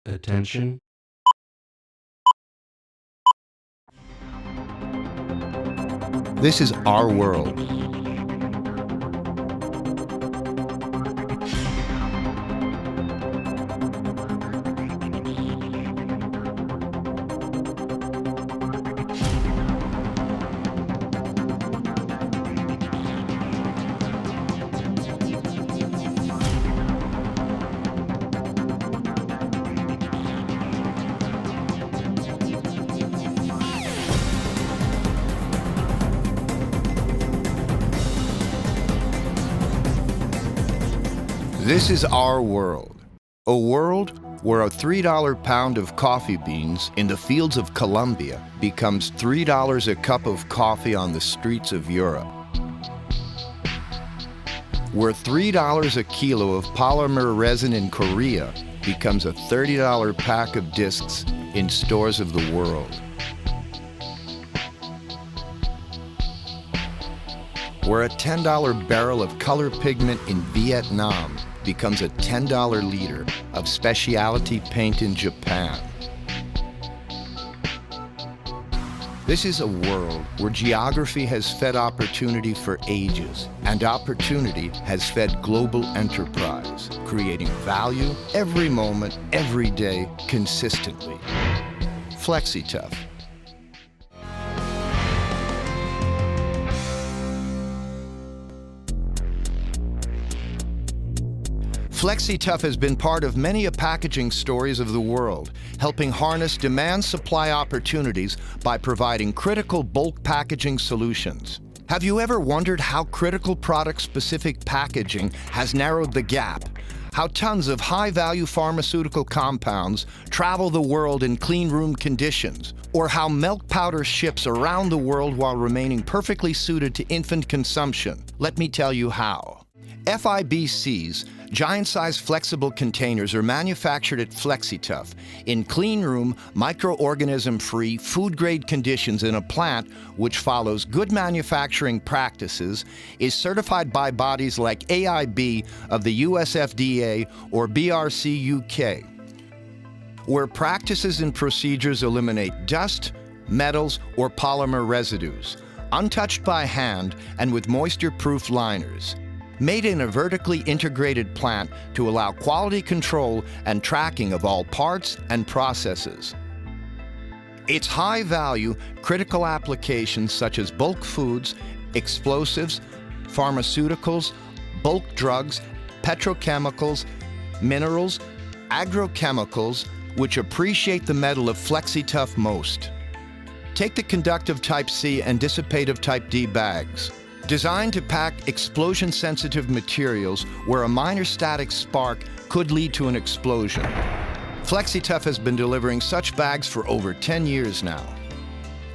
Attention. This is our world. This is our world. A world where a $3 pound of coffee beans in the fields of Colombia becomes $3 a cup of coffee on the streets of Europe. Where $3 a kilo of polymer resin in Korea becomes a $30 pack of discs in stores of the world. Where a $10 barrel of color pigment in Vietnam becomes a $10 liter of specialty paint in Japan. This is a world where geography has fed opportunity for ages, and opportunity has fed global enterprise, creating value every moment, every day, consistently. FlexiTough. FlexiTough has been part of many packaging stories of the world, helping harness demand-supply opportunities by providing critical bulk packaging solutions. Have you ever wondered how critical product-specific packaging has narrowed the gap? How tons of high-value pharmaceutical compounds travel the world in clean room conditions? Or how milk powder ships around the world while remaining perfectly suited to infant consumption? Let me tell you how. FIBC's giant-sized flexible containers are manufactured at FlexiTough in clean-room, microorganism-free, food-grade conditions in a plant which follows good manufacturing practices, is certified by bodies like AIB of the US FDA or BRC UK, where practices and procedures eliminate dust, metals, or polymer residues, untouched by hand and with moisture-proof liners. Made in a vertically integrated plant to allow quality control and tracking of all parts and processes. Its high-value, critical applications such as bulk foods, explosives, pharmaceuticals, bulk drugs, petrochemicals, minerals, agrochemicals, which appreciate the metal of FlexiTough most. Take the conductive Type C and dissipative Type D bags. Designed to pack explosion-sensitive materials where a minor static spark could lead to an explosion. FlexiTough has been delivering such bags for over 10 years now.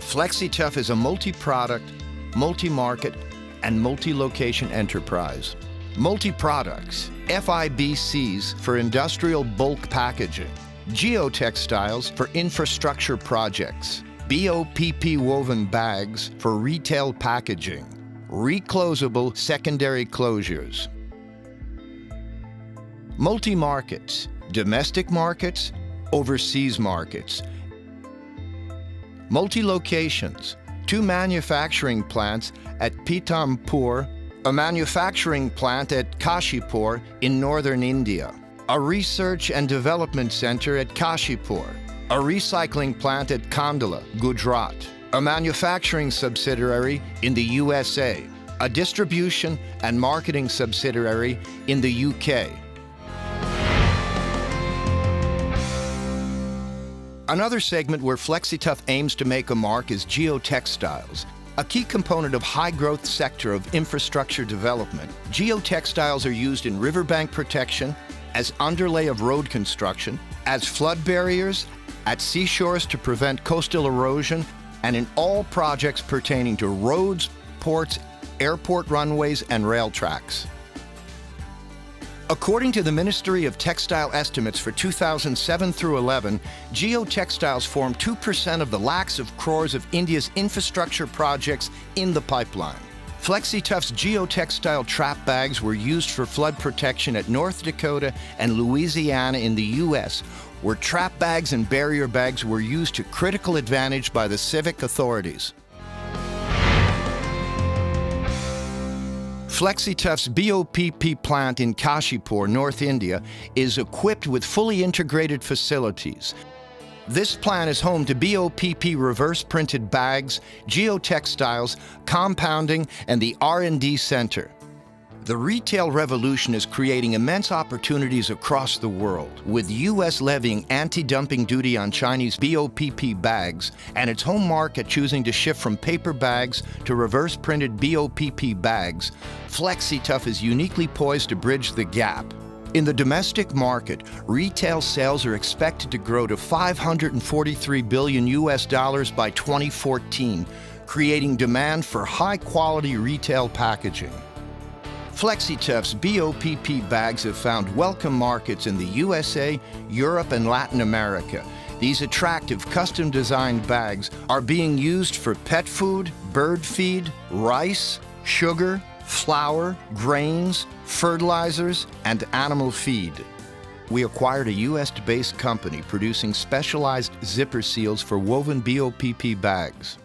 FlexiTough is a multi-product, multi-market, and multi-location enterprise. Multi-products, FIBCs for industrial bulk packaging, geotextiles for infrastructure projects, BOPP woven bags for retail packaging, reclosable secondary closures. Multi-markets, domestic markets, overseas markets. Multi-locations, 2 manufacturing plants at Pithampur, a manufacturing plant at Kashipur in northern India, a research and development center at Kashipur, a recycling plant at Kandla, Gujarat, a manufacturing subsidiary in the USA, a distribution and marketing subsidiary in the UK. Another segment where FlexiTough aims to make a mark is geotextiles, a key component of high-growth sector of infrastructure development. Geotextiles are used in riverbank protection, as underlay of road construction, as flood barriers, at seashores to prevent coastal erosion, and in all projects pertaining to roads, ports, airport runways, and rail tracks. According to the Ministry of Textile estimates for 2007 through 11, geotextiles form 2% of the lakhs of crores of India's infrastructure projects in the pipeline. FlexiTough's geotextile trap bags were used for flood protection at North Dakota and Louisiana in the U.S., where trap bags and barrier bags were used to critical advantage by the civic authorities. FlexiTough's BOPP plant in Kashipur, North India, is equipped with fully integrated facilities. This plant is home to BOPP reverse-printed bags, geotextiles, compounding, and the R&D center. The retail revolution is creating immense opportunities across the world, with U.S. levying anti-dumping duty on Chinese BOPP bags and its home market choosing to shift from paper bags to reverse-printed BOPP bags. FlexiTough is uniquely poised to bridge the gap. In the domestic market, retail sales are expected to grow to $543 billion by 2014, creating demand for high-quality retail packaging. FlexiTough's BOPP bags have found welcome markets in the USA, Europe, and Latin America. These attractive custom-designed bags are being used for pet food, bird feed, rice, sugar, flour, grains, fertilizers, and animal feed. We acquired a US-based company producing specialized zipper seals for woven BOPP bags.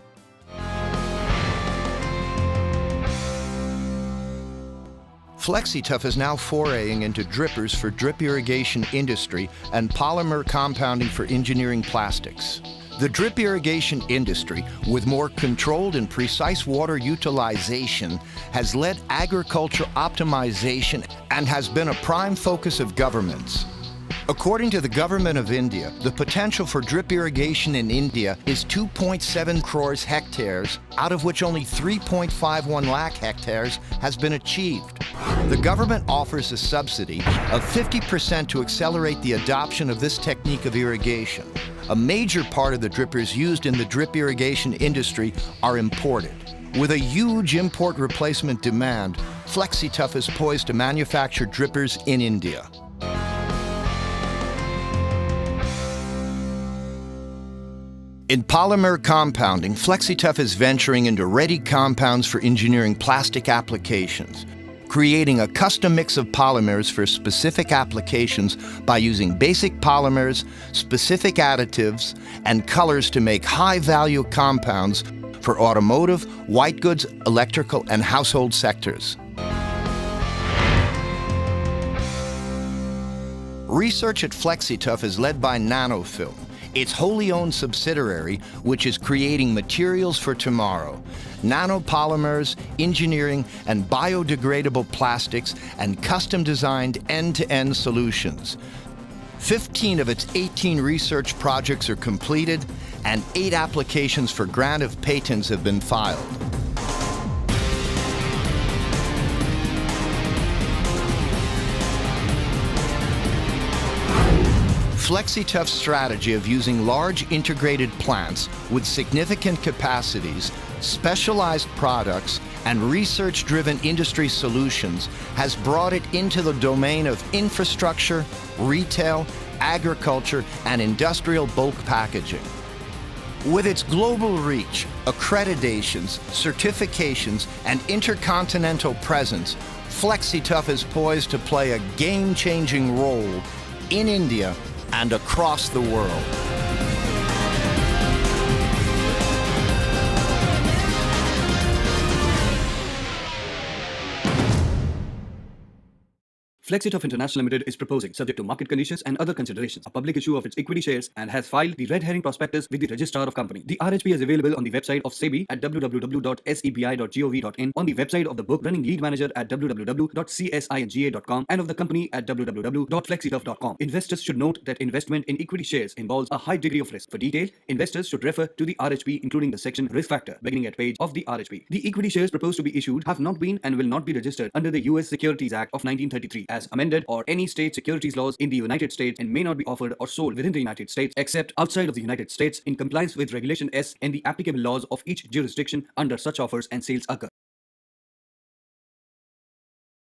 FlexiTough is now foraying into drippers for drip irrigation industry and polymer compounding for engineering plastics. The drip irrigation industry, with more controlled and precise water utilization, has led agriculture optimization and has been a prime focus of governments. According to the Government of India, the potential for drip irrigation in India is 2.7 crores hectares, out of which only 3.51 lakh hectares has been achieved. The government offers a subsidy of 50% to accelerate the adoption of this technique of irrigation. A major part of the drippers used in the drip irrigation industry are imported. With a huge import replacement demand, FlexiTough is poised to manufacture drippers in India. In polymer compounding, FlexiTough is venturing into ready compounds for engineering plastic applications, creating a custom mix of polymers for specific applications by using basic polymers, specific additives, and colors to make high-value compounds for automotive, white goods, electrical, and household sectors. Research at FlexiTough is led by Nanofilm, its wholly owned subsidiary, which is creating materials for tomorrow. Nanopolymers, engineering, and biodegradable plastics, and custom-designed end-to-end solutions. 15 of its 18 research projects are completed, and 8 applications for grant of patents have been filed. FlexiTough's strategy of using large integrated plants with significant capacities, specialized products, and research-driven industry solutions has brought it into the domain of infrastructure, retail, agriculture, and industrial bulk packaging. With its global reach, accreditations, certifications, and intercontinental presence, FlexiTough is poised to play a game-changing role in India and across the world. FlexiTough International Limited is proposing, subject to market conditions and other considerations, a public issue of its equity shares and has filed the red herring prospectus with the Registrar of Company. The RHP is available on the website of SEBI at www.sebi.gov.in, on the website of the book running lead manager at www.csinga.com, and of the company at www.flexitough.com. Investors should note that investment in equity shares involves a high degree of risk. For details, investors should refer to the RHP, including the section Risk Factor, beginning at page of the RHP. The equity shares proposed to be issued have not been and will not be registered under the U.S. Securities Act of 1933 as amended, or any state securities laws in the United States, and may not be offered or sold within the United States except outside of the United States in compliance with Regulation S and the applicable laws of each jurisdiction under such offers and sales occur.